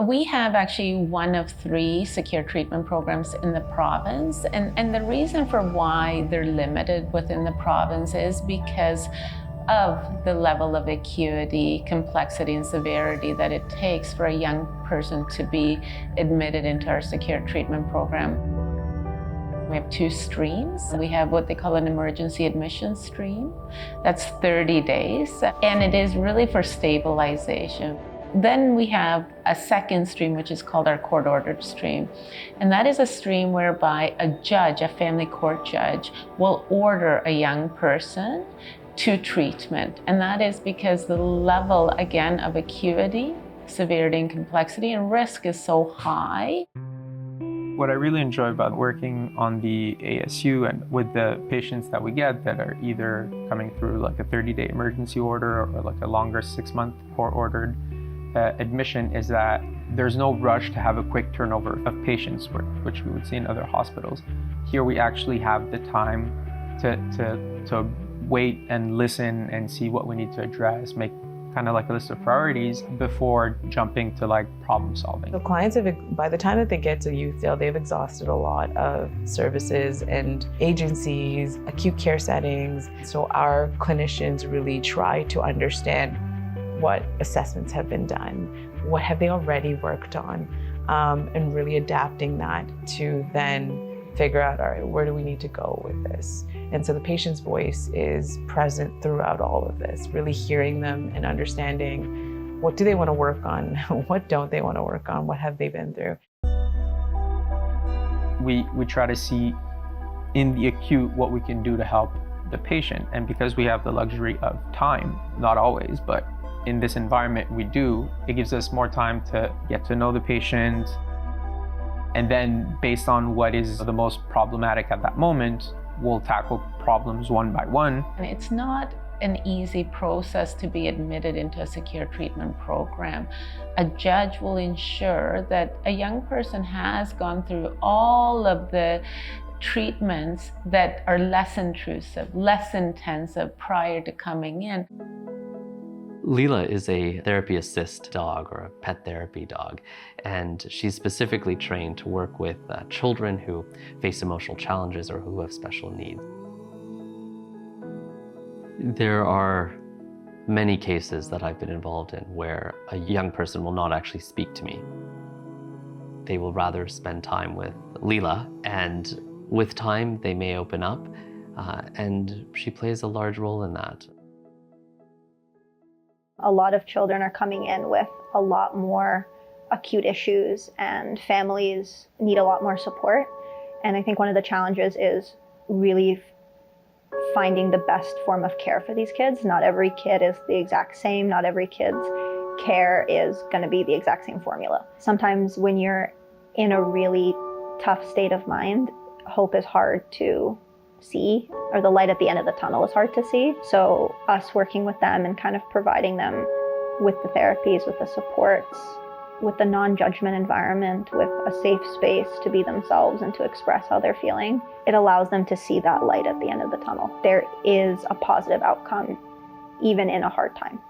We have actually one of 3 secure treatment programs in the province, and the reason for why they're limited within the province is because of the level of acuity, complexity, and severity that it takes for a young person to be admitted into our secure treatment program. We have 2 streams. We have what they call an emergency admission stream. That's 30 days, and it is really for stabilization. Then we have a second stream, which is called our court-ordered stream. And that is a stream whereby a judge, a family court judge, will order a young person to treatment. And that is because the level, again, of acuity, severity, and complexity and risk is so high. What I really enjoy about working on the ASU and with the patients that we get that are either coming through like a 30-day emergency order or like a longer 6-month court-ordered admission is that there's no rush to have a quick turnover of patients, which we would see in other hospitals. Here we actually have the time to wait and listen and see what we need to address, make kind of like a list of priorities before jumping to like problem solving. So clients have, by the time that they get to Youthdale, they've exhausted a lot of services and agencies, acute care settings. So our clinicians really try to understand what assessments have been done, what have they already worked on, and really adapting that to then figure out, all right, where do we need to go with this? And so the patient's voice is present throughout all of this, really hearing them and understanding what do they want to work on, what don't they want to work on, what have they been through. We try to see in the acute what we can do to help the patient. And because we have the luxury of time, not always, but in this environment we do, it gives us more time to get to know the patient. And then based on what is the most problematic at that moment, we'll tackle problems one by one. And it's not an easy process to be admitted into a secure treatment program. A judge will ensure that a young person has gone through all of the treatments that are less intrusive, less intensive prior to coming in. Leela is a therapy assist dog or a pet therapy dog, and she's specifically trained to work with children who face emotional challenges or who have special needs. There are many cases that I've been involved in where a young person will not actually speak to me. They will rather spend time with Leela, and with time they may open up, and she plays a large role in that. A lot of children are coming in with a lot more acute issues, and families need a lot more support. And I think one of the challenges is really finding the best form of care for these kids. Not every kid is the exact same. Not every kid's care is going to be the exact same formula. Sometimes when you're in a really tough state of mind, hope is hard to see, or the light at the end of the tunnel is hard to see. So us working with them and kind of providing them with the therapies, with the supports, with the non-judgment environment, with a safe space to be themselves and to express how they're feeling, it allows them to see that light at the end of the tunnel. There is a positive outcome, even in a hard time.